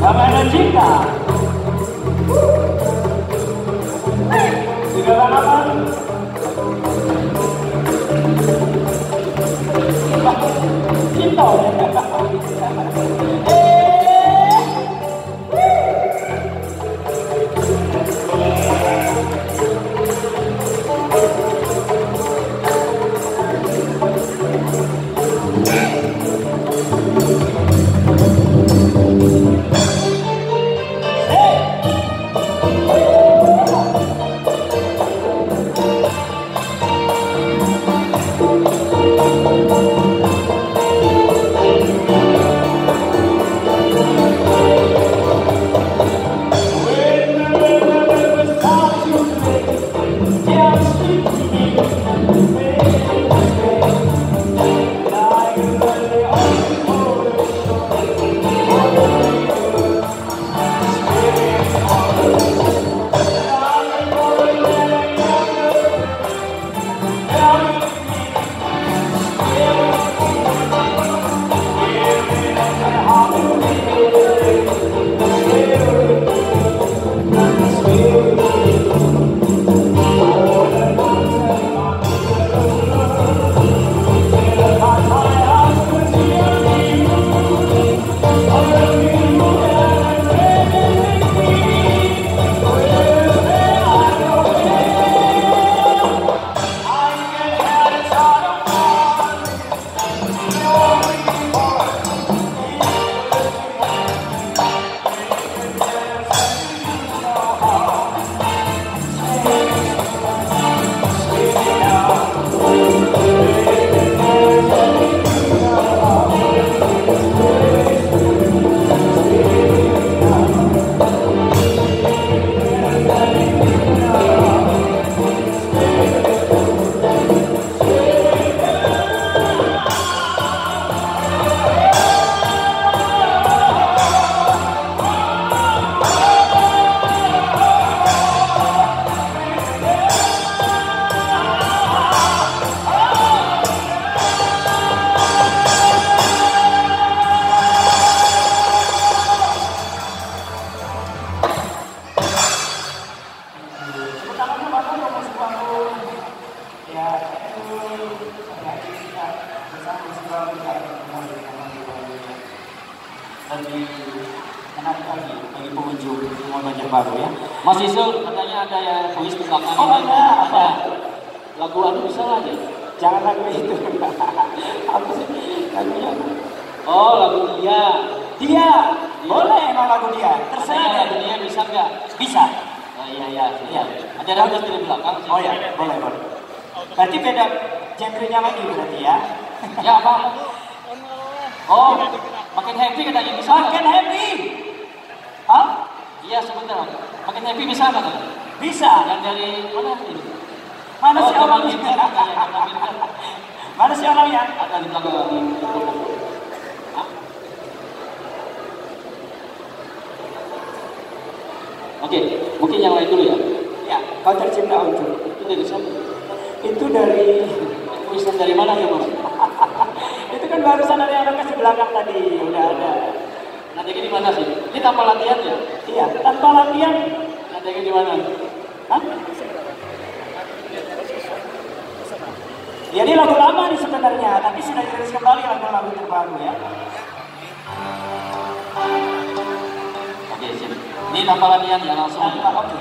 Sampai cinta. Segala aman. Cinta. Lebih menarik lagi bagi pengunjung Mall Banjarbaru ya. Mas Isul katanya ada yang kuis di belakang. Oh ada apa? Lagu anu bisa lah ya? Jangan lagu itu. Apa sih lagunya? Oh lagu dia. Dia boleh emang lagu dia. Terserah Katanya lagu dia bisa nggak? Bisa. Oh, iya. Ada lagu di belakang. Oh ya boleh. Berarti beda genrenya lagi berarti ya. Ya apa? Oh, makin happy katanya bisa. Makin happy. Hah? Iya sebentar. Makin happy bisa nggak? Bisa. Yang dari mana ini? Mana si orangnya? Orangnya? Mana si orangnya? Ada di belakang lagi. Oke, mungkin yang lain dulu ya. Ya, kau tercinta untuk. Itu dari siapa? Itu dari Tulisan dari mana ya Mas? itu kan barusan ada yang kasih belakang tadi, udah ada. Nanti di mana sih? Ini tanpa latihan ya? Iya, tanpa latihan. Nanti di mana? Hah? Jadi lagu lama nih sebenarnya, tapi sudah dirilis kembali lagu-lagu terbaru ya. Oke, sip. Ini tanpa latihan ya langsung. Oke.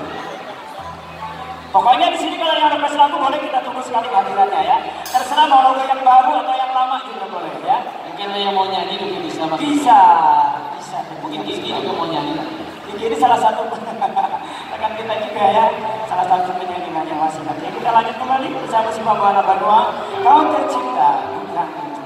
Pokoknya di sini kalau yang request lagu boleh kita tunggu sekali kehadirannya ya. Terserah mau lagu yang baru atau yang lama juga boleh ya. Mungkin yang mau nyanyi mungkin bisa Mas. Bisa. Mungkin Gigi juga mau nyanyi. Gigi ini salah satu rekan kita juga ya. Salah satu penyanyi yang masih nanti. Kita lanjut kembali bersama si Pembawa Banua. Kau tercipta bukan itu.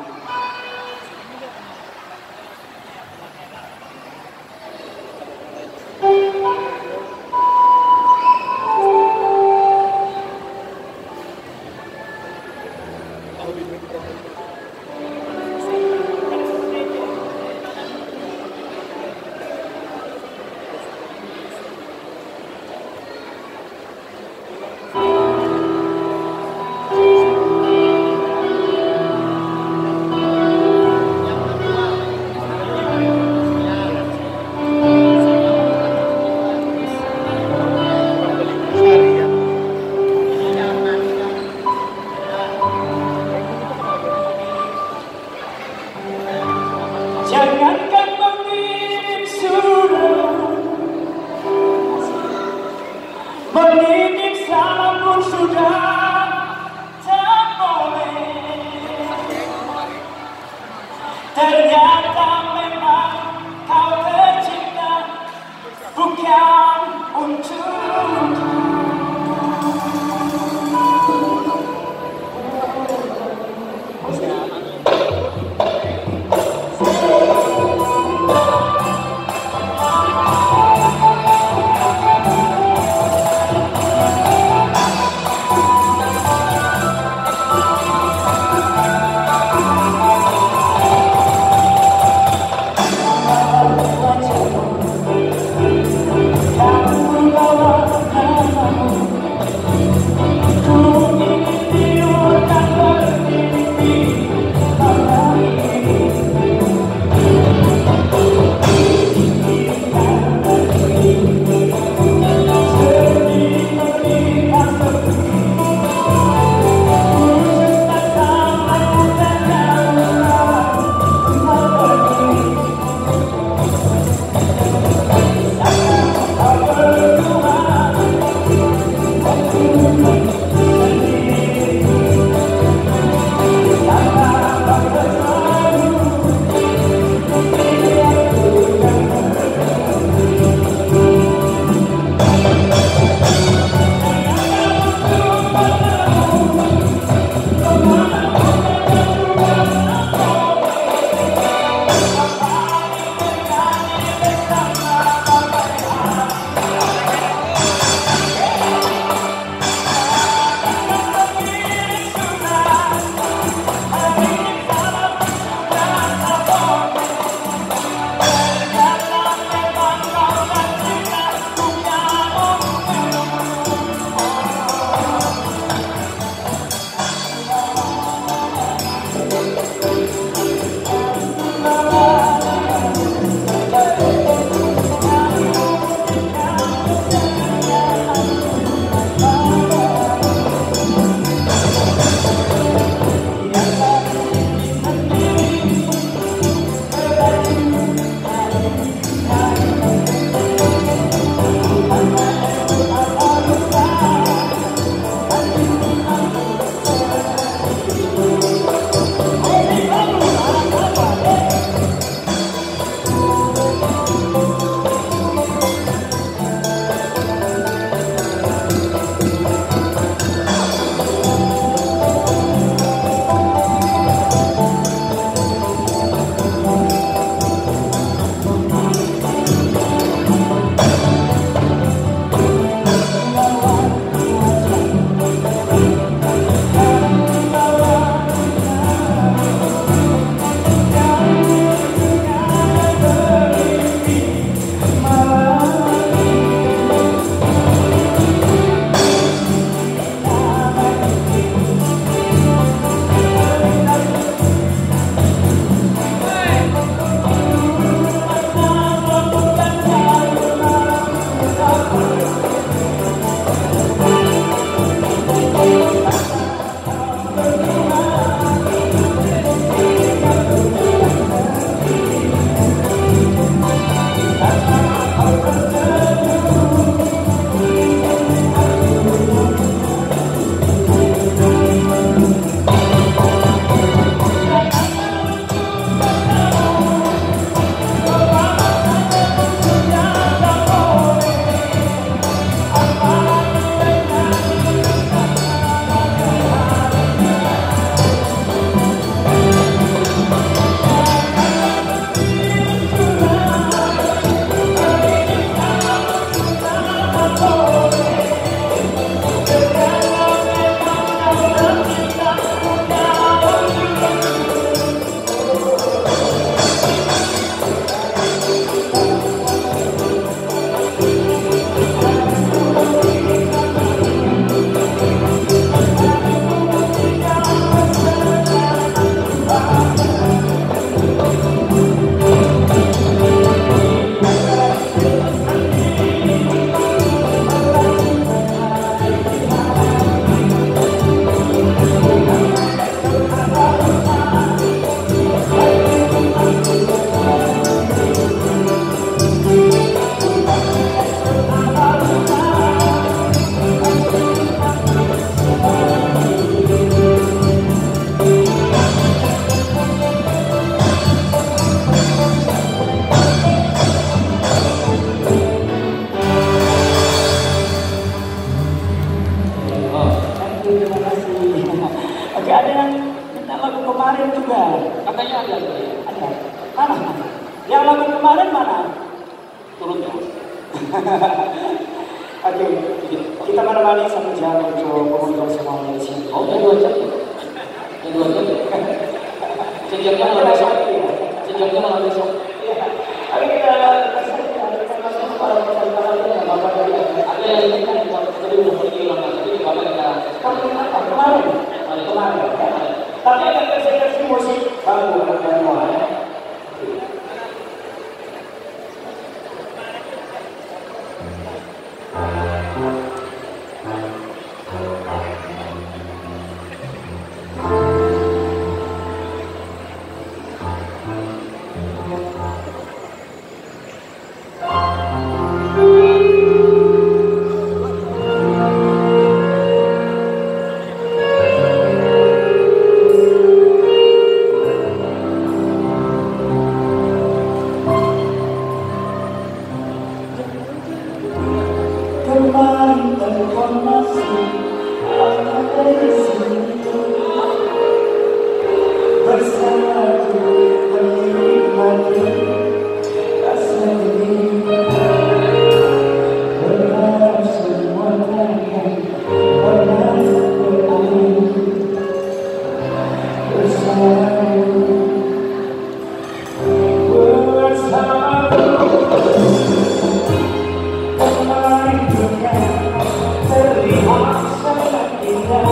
Oke, kita menemani 1 jam untuk pengunjung semuanya di sini. Oh, ya 2 jam. Ya 2 jam. Sejamnya malah besok. Sejamnya malah besok. Tapi kita masuk pada pertanyaan Bapak dari ada yang ini kan tadi udah pergi lama tadi Bapak kita kemarin. Tapi ada versi musik baru dan ya. Kemarin terkonfirmasi ada di situ bersamaku menikmati rasa ini berharap semua akan pernah berakhir bersamaku kemarin terlihat sangat indah.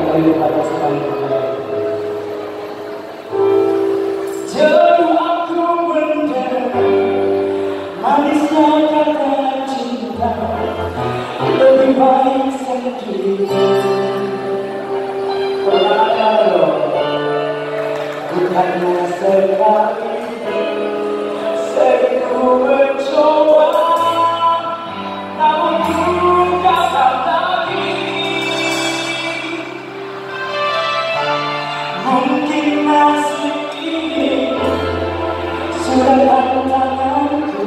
kali pada sekali jauh aku mendengar manisnya kata cinta, lebih baik sendiri. Bukannya sekali seribu mencoba, namun ku gagal lagi. Mungkin nasib ini sudah tantanganku,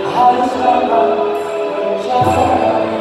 harus dapat mencari.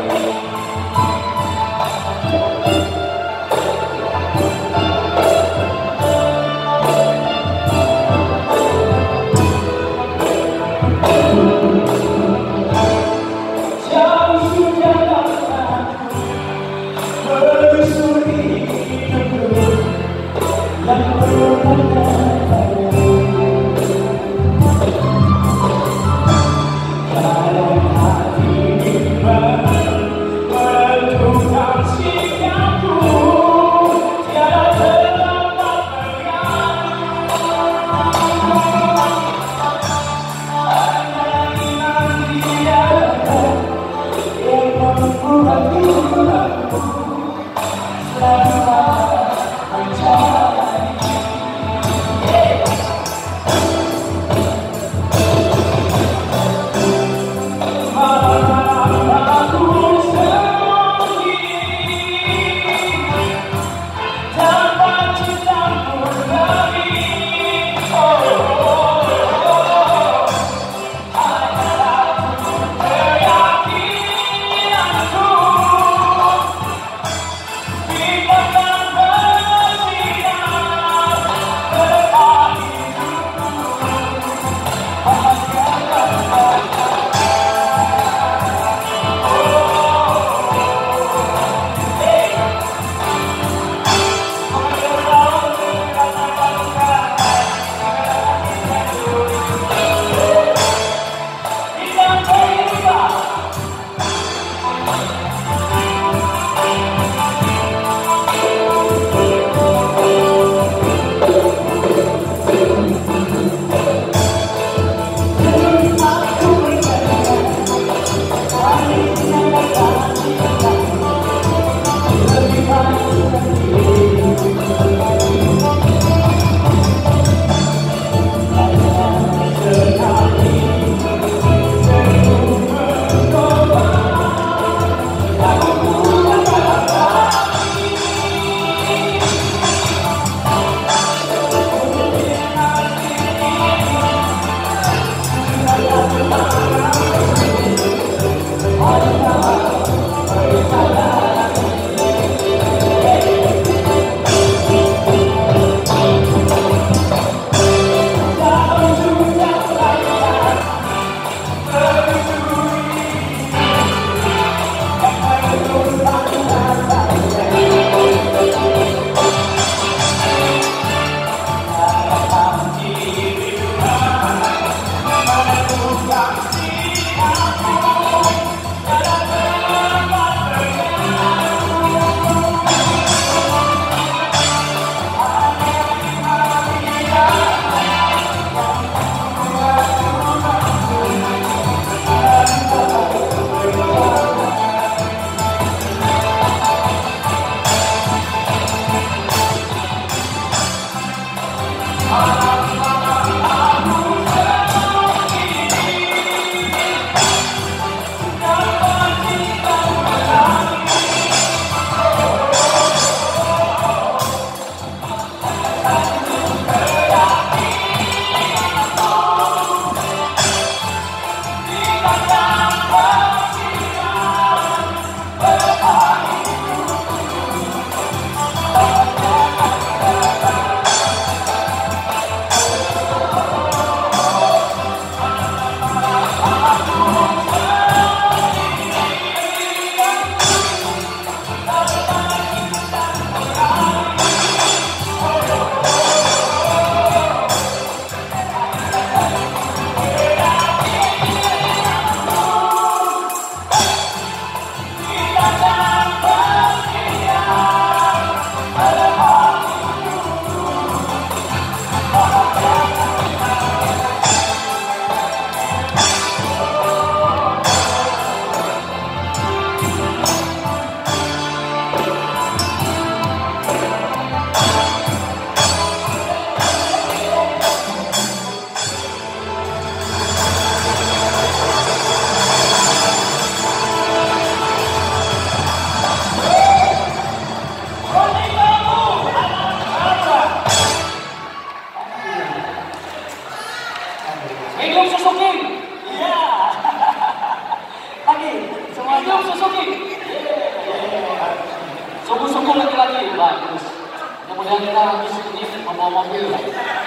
Kemudian kita habis ini membawa mobil.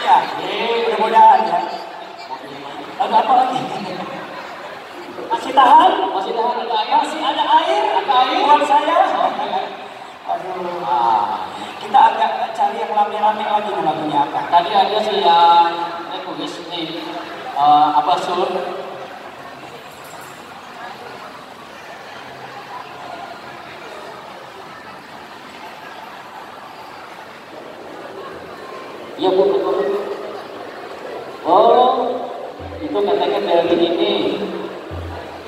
Ya, mudah-mudahan ya. Lalu apa lagi? Masih tahan? Masih tahan ada air? Masih ada air? Ada air? Buat saya? Aduh, kita agak cari yang rame-rame lagi nih lagunya apa? Tadi ada sih yang tulis nih apa sur? Iya bu, oh itu katanya dari ini.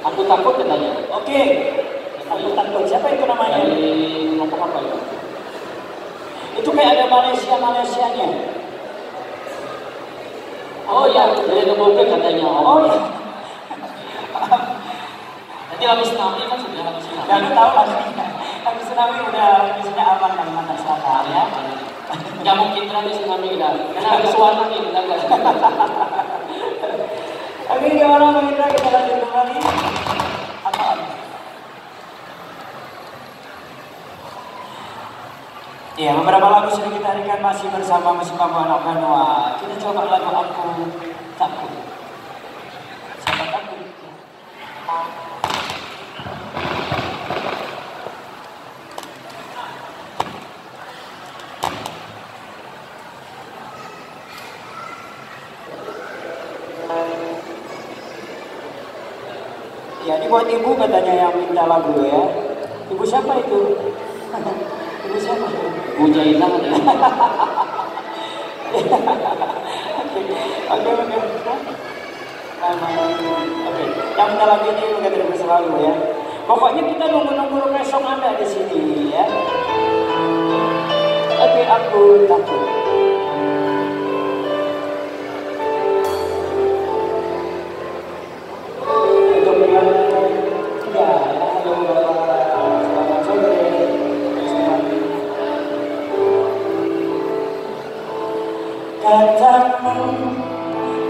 Aku takut katanya. Oke, aku takut. Siapa itu namanya? Dari kelompok apa itu? Itu kayak ada Malaysianya. Oh iya, dari Kebuka katanya. Oh iya. Nanti habis tsunami kan sudah habis tsunami. Ya, lu tahu pastinya. Habis tsunami udah bisa aman Kalimantan Selatan ya. Nggak mungkin terjadi tsunami kan? Karena ada suara nih, kita nggak. Oke, gimana Bang Indra? Kita lanjut kembali. Apaan? Ya, beberapa lagu sudah kita hadirkan masih bersama Musik Bambu Anak Banua. Kita coba lagu Aku Takut. Siapa takut? Ya, ini buat ibu katanya yang minta lagu ya. Ibu siapa itu? Ibu siapa? Bu Jainah ya. Oke. Oke, yang minta lagu ini juga tidak selalu ya. Pokoknya kita nunggu besok Anda di sini ya. Oke, Aku Takut. Katamu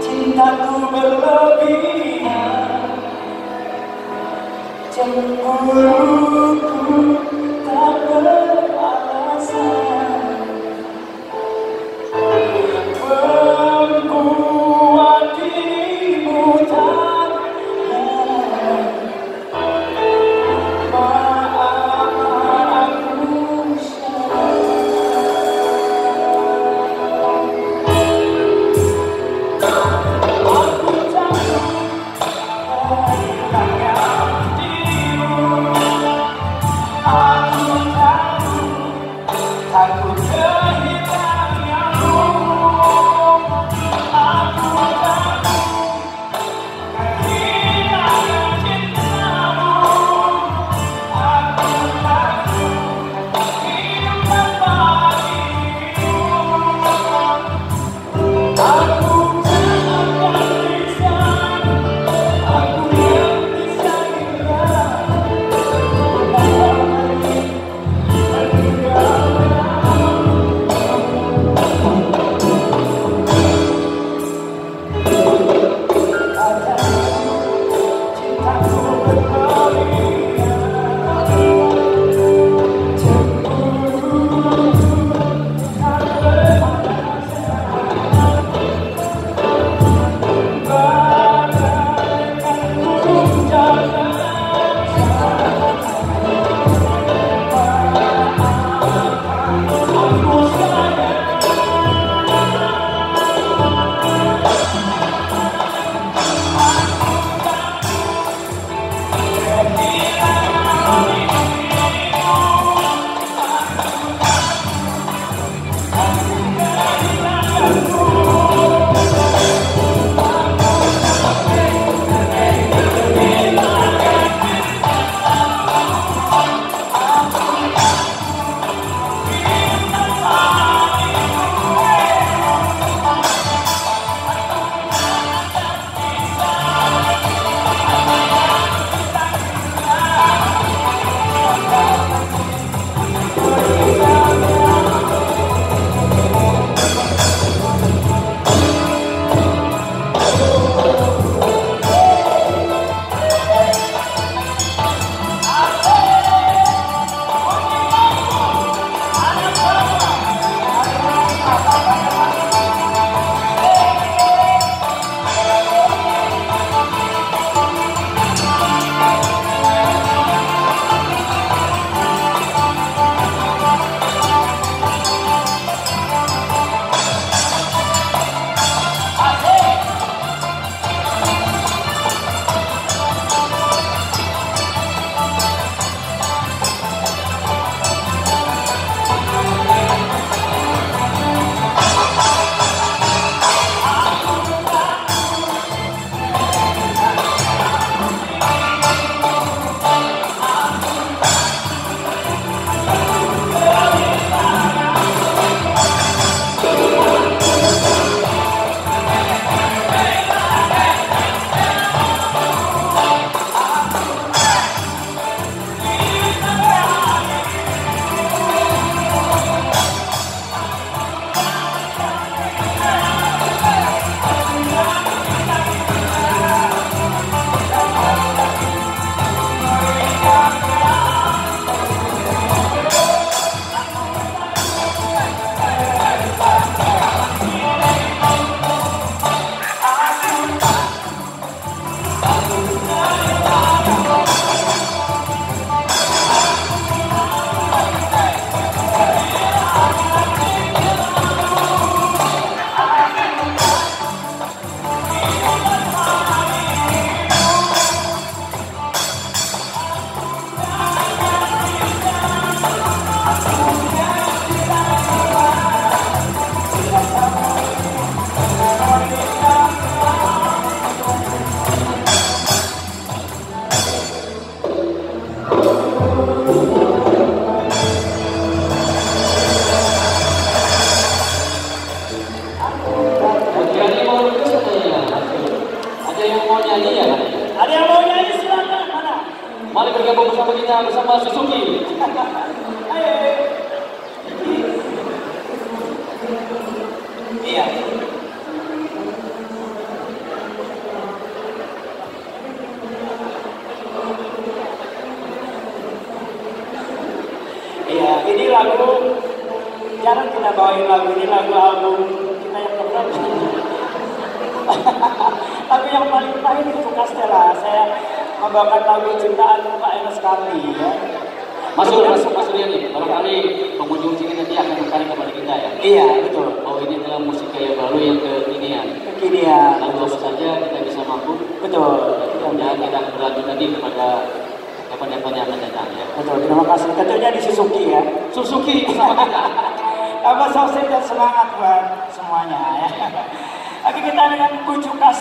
cintaku berlebihan, cemburuku tak beralasan, membuat dirimu tak nyaman. Maafkan aku sayang. Aku takut kehilangan dirimu. bersama Suzuki. Ayo. Iya. Iya, ini lagu jarang kita bawain lagu ini, lagu album kita yang keberapa. Lagu yang paling pahit itu Castella. Saya membawakan lagu ciptaan Pak Enes Karni ya. Mas Suryani, barangkali pengunjung sini nanti akan tertarik kepada kita ya. Iya, betul. Oh ini adalah musik gaya baru yang kekinian. Kekinian. Lagu apa saja kita bisa mampu. Betul. Dan kita akan berlanjut nanti kepada event-event yang akan datang ya. Betul, terima kasih. Tentunya di Suzuki ya. Suzuki bersama kita. Apa sukses dan semangat buat semuanya ya. Oke, kita dengan Kucu Castella.